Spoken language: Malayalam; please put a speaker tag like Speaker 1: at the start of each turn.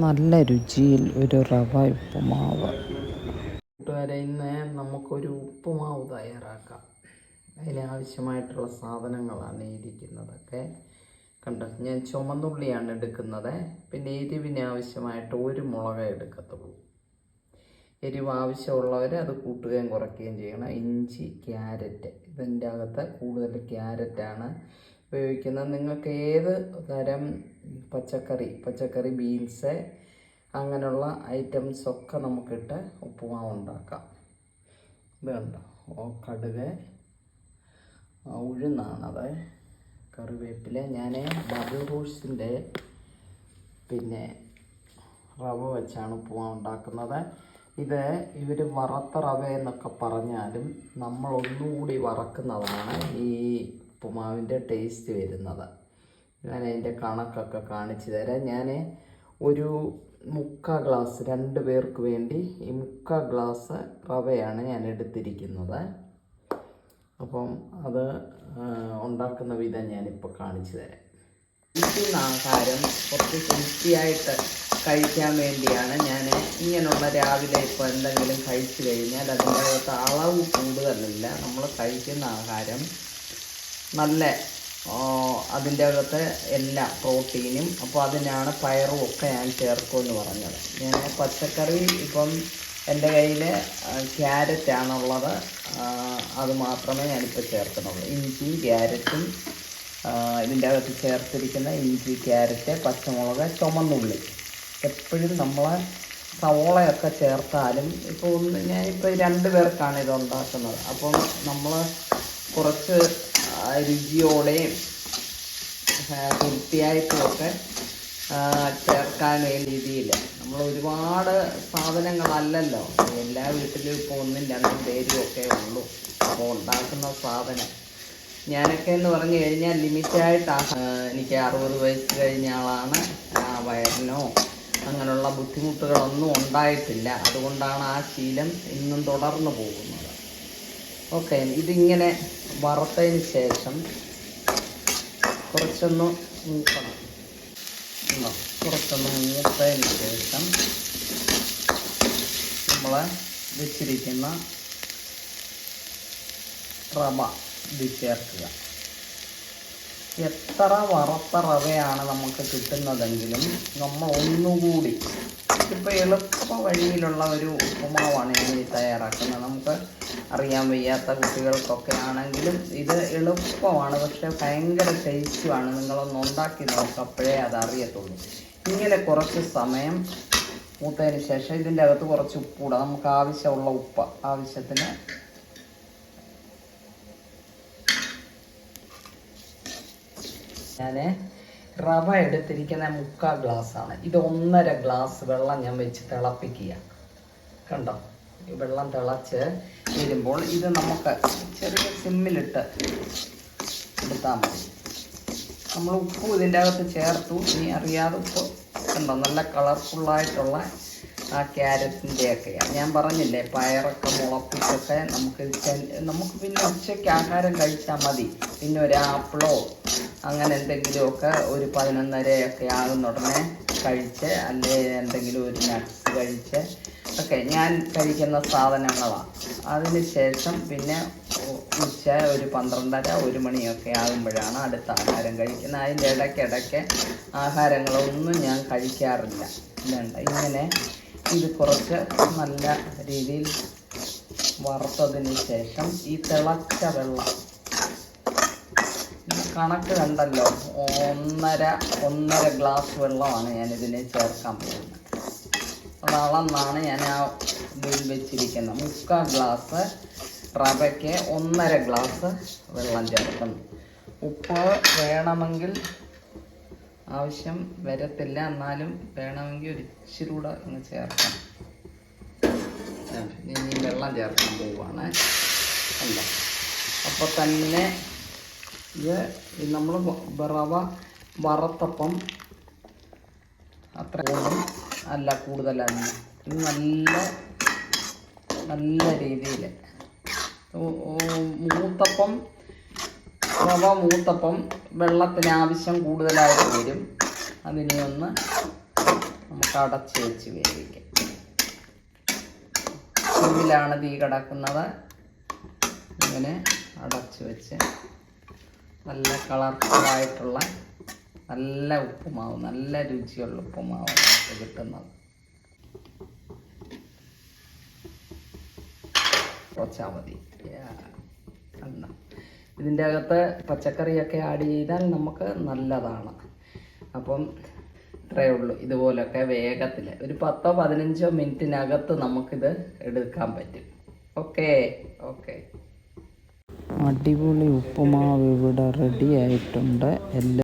Speaker 1: നല്ല രുചിയിൽ ഒരു റവ ഉപ്പുമാവ്. കൂട്ടുകാരെ, ഇന്ന് നമുക്കൊരു ഉപ്പുമാവ് തയ്യാറാക്കാം. അതിനാവശ്യമായിട്ടുള്ള സാധനങ്ങളാണ് ഇരിക്കുന്നതൊക്കെ. കണ്ടോ, ഞാൻ ചുമന്നുള്ളിയാണ് എടുക്കുന്നത്. പിന്നെ എരിവിന് ആവശ്യമായിട്ട് ഒരു മുളക് എടുക്കത്തുള്ളൂ. എരിവ് ആവശ്യമുള്ളവർ അത് കൂട്ടുകയും കുറയ്ക്കുകയും ചെയ്യണം. ഇഞ്ചി, ക്യാരറ്റ്, ഇതിൻ്റെ അകത്ത് കൂടുതൽ ക്യാരറ്റാണ് ഉപയോഗിക്കുന്നത്. നിങ്ങൾക്ക് ഏത് തരം പച്ചക്കറി ബീൻസ് അങ്ങനെയുള്ള ഐറ്റംസൊക്കെ നമുക്കിട്ട് ഉപ്പുമാവ് ഉണ്ടാക്കാം. ഇത് കണ്ടോ, കടുക്, ഉഴുന്നാണത്, കറിവേപ്പില. ഞാൻ ഡബിൾ റോഴ്സിൻ്റെ പിന്നെ റവ വെച്ചാണ് ഉപ്പുമാവ് ഉണ്ടാക്കുന്നത്. ഇത് ഇവർ വറുത്ത റവ എന്നൊക്കെ പറഞ്ഞാലും നമ്മൾ ഒന്നുകൂടി വറക്കുന്നതാണ് ഈ ഉപ്പുമാവിൻ്റെ ടേസ്റ്റ് വരുന്നത്. ഞാൻ അതിൻ്റെ കണക്കൊക്കെ കാണിച്ചു തരാം. ഞാൻ ഒരു 3/4 ഗ്ലാസ്, 2 പേർക്ക് വേണ്ടി ഈ 3/4 ഗ്ലാസ് റവയാണ് ഞാൻ എടുത്തിരിക്കുന്നത്. അപ്പം അത് ഉണ്ടാക്കുന്ന വിധം ഞാനിപ്പോൾ കാണിച്ചു തരാം. കഴിക്കുന്ന ആഹാരം കുറച്ച് ഹെൽത്തിയായിട്ട് കഴിക്കാൻ വേണ്ടിയാണ് ഞാൻ ഇങ്ങനെയുള്ള രാവിലെ ഇപ്പോൾ എന്തെങ്കിലും കഴിച്ചു കഴിഞ്ഞാൽ അതിൻ്റെ അകത്ത് അളവ് കൂടുതലില്ല. നമ്മൾ കഴിക്കുന്ന ആഹാരം നല്ല അതിൻ്റെ അകത്ത് എല്ലാ പ്രോട്ടീനും, അപ്പോൾ അതിനാണ് പയറും ഒക്കെ ഞാൻ ചേർക്കുമെന്ന് പറഞ്ഞത്. ഞാൻ പച്ചക്കറി ഇപ്പം എൻ്റെ കയ്യിൽ ക്യാരറ്റാണുള്ളത്, അത് മാത്രമേ ഞാനിപ്പോൾ ചേർക്കുന്നുള്ളൂ. ഇഞ്ചി, ക്യാരറ്റും ഇതിൻ്റെ അകത്ത് ചേർത്തിരിക്കുന്ന ഇഞ്ചി, ക്യാരറ്റ്, പച്ചമുളക്, ചുമന്നുള്ളി. എപ്പോഴും നമ്മൾ സവോളയൊക്കെ ചേർത്താലും ഇപ്പോൾ ഞാനിപ്പോൾ 2 പേർക്കാണ് ഇത് ഉണ്ടാക്കുന്നത്. അപ്പം നമ്മൾ കുറച്ച് രുചിയോടെയും ഹെൽത്തിയായിട്ടുമൊക്കെ ചേർക്കാൻ വേണ്ട രീതിയിൽ നമ്മൾ ഒരുപാട് സാധനങ്ങളല്ലല്ലോ, എല്ലാ വീട്ടിലും ഇപ്പോൾ 1, 2 പേരും ഒക്കെ ഉള്ളൂ. അപ്പോൾ ഉണ്ടാക്കുന്ന സാധനം ഞാനൊക്കെ എന്ന് പറഞ്ഞു കഴിഞ്ഞാൽ ലിമിറ്റായിട്ടാണ്. എനിക്ക് 60 വയസ്സ് കഴിഞ്ഞ ആളാണ്. വയറിനോ അങ്ങനെയുള്ള ബുദ്ധിമുട്ടുകളൊന്നും ഉണ്ടായിട്ടില്ല. അതുകൊണ്ടാണ് ആ ശീലം ഇന്നും തുടർന്നു പോകുന്നത്. ഓക്കെ, ഇതിങ്ങനെ വറുത്തതിന് ശേഷം കുറച്ചൊന്ന് മൂക്കണം. കുറച്ചൊന്ന് മൂത്തതിന് ശേഷം നമ്മൾ വെച്ചിരിക്കുന്ന റവ ഇത് ചേർക്കുക. എത്ര വറുത്ത റവയാണ് നമുക്ക് കിട്ടുന്നതെങ്കിലും നമ്മൾ ഒന്നുകൂടി, ഇപ്പോൾ എളുപ്പ വഴിയിലുള്ള ഒരു ഉപ്പുമാവാണ് ഞാൻ തയ്യാറാക്കുന്നത്. നമുക്ക് അറിയാൻ വയ്യാത്ത കുട്ടികൾക്കൊക്കെ ആണെങ്കിലും ഇത് എളുപ്പമാണ്, പക്ഷെ ഭയങ്കര ടേസ്റ്റുമാണ്. നിങ്ങളൊന്ന് ഉണ്ടാക്കി നോക്കുക, അപ്പോഴേ അതറിയത്തുള്ളൂ. ഇങ്ങനെ കുറച്ച് സമയം മൂത്തതിന് ശേഷം ഇതിൻ്റെ അകത്ത് കുറച്ച് ഉപ്പൂടെ, നമുക്ക് ആവശ്യമുള്ള ഉപ്പ് ആവശ്യത്തിന് ഞാൻ റവ എടുത്തിരിക്കുന്ന 3/4 ഗ്ലാസ്സാണ്. ഇത് 1.5 ഗ്ലാസ് വെള്ളം ഞാൻ വെച്ച് തിളപ്പിക്കുക. കണ്ടോ, ഈ വെള്ളം തിളച്ച് വരുമ്പോൾ ഇത് നമുക്ക് ചെറിയ സിമ്മിലിട്ട് എടുത്താൽ മതി. നമ്മൾ ഉപ്പും ഇതിൻ്റെ അകത്ത് ചേർത്തു. ഇനി അറിയാതെ ഉപ്പ് കണ്ടോ, നല്ല കളർഫുള്ളായിട്ടുള്ള ആ ക്യാരറ്റിൻ്റെയൊക്കെയാണ്. ഞാൻ പറഞ്ഞില്ലേ, പയറൊക്കെ മുളപ്പിച്ചൊക്കെ നമുക്ക് പിന്നെ ഉച്ചയ്ക്ക് ആഹാരം കഴിച്ചാൽ മതി. പിന്നെ ഒരു ആപ്പിളോ അങ്ങനെ എന്തെങ്കിലുമൊക്കെ ഒരു 11:30 ആകുന്ന ഉടനെ കഴിച്ച്, അല്ലെ എന്തെങ്കിലും ഒരു നട്ട്സ് കഴിച്ച് ഒക്കെ ഞാൻ കഴിക്കുന്ന സാധനങ്ങളാണ്. അതിന് ശേഷം പിന്നെ ഉച്ച ഒരു 12:30, 1 മണിയൊക്കെ ആകുമ്പോഴാണ് അടുത്ത ആഹാരം കഴിക്കുന്നത്. അതിൻ്റെ ഇടയ്ക്കിടയ്ക്ക് ആഹാരങ്ങളൊന്നും ഞാൻ കഴിക്കാറില്ല. ഇങ്ങനെ ഇത് കുറച്ച് നല്ല രീതിയിൽ വറുത്തതിന് ശേഷം ഈ തിളച്ച വെള്ളം, കണക്ക് കണ്ടല്ലോ, 1.5 ഗ്ലാസ് വെള്ളമാണ് ഞാനിതിനെ ചേർക്കാൻ പോകുന്നത്. അത് അളന്നാണ് ഞാൻ ആ ഇതിൽ വെച്ചിരിക്കുന്നത്. 3/4 ഗ്ലാസ് റവയ്ക്ക് 1.5 ഗ്ലാസ് വെള്ളം ചേർക്കുന്നു. ഉപ്പ് വേണമെങ്കിൽ ആവശ്യം വരത്തില്ല, എന്നാലും വേണമെങ്കിൽ ഒരു ഇച്ചിരി കൂടെ ഒന്ന് ചേർക്കാം. ഇനി വെള്ളം ചേർക്കാൻ പോവുകയാണ്. അല്ല, അപ്പോൾ തന്നെ ഇത് നമ്മൾ റവ വറുത്തപ്പം അത്ര അല്ല, കൂടുതലല്ല. ഇത് നല്ല രീതിയിൽ റവ മൂത്തപ്പം വെള്ളത്തിന് ആവശ്യം കൂടുതലായിട്ട് വരും. അതിനെ ഒന്ന് നമുക്ക് അടച്ച് വെച്ച് വേവിക്കാം. ചെവിലാണ് തീ കിടക്കുന്നത്. ഇങ്ങനെ അടച്ച് വെച്ച് നല്ല കളർഫുള്ളായിട്ടുള്ള നല്ല ഉപ്പുമാവ്, നല്ല രുചിയുള്ള ഉപ്പുമാവ് നമുക്ക് കിട്ടുന്നത്. കുറച്ചാൽ മതി. ഇതിൻ്റെ അകത്ത് പച്ചക്കറിയൊക്കെ ആഡ് ചെയ്താൽ നമുക്ക് നല്ലതാണ്. അപ്പം ഇത്രയേ ഉള്ളൂ. ഇതുപോലൊക്കെ വേഗത്തിൽ ഒരു 10-15 മിനിറ്റിനകത്ത് നമുക്കിത് എടുക്കാൻ പറ്റും. ഓക്കെ. അടിപൊളി ഉപ്പുമാവ് ഇവിടെ റെഡി ആയിട്ടുണ്ട്.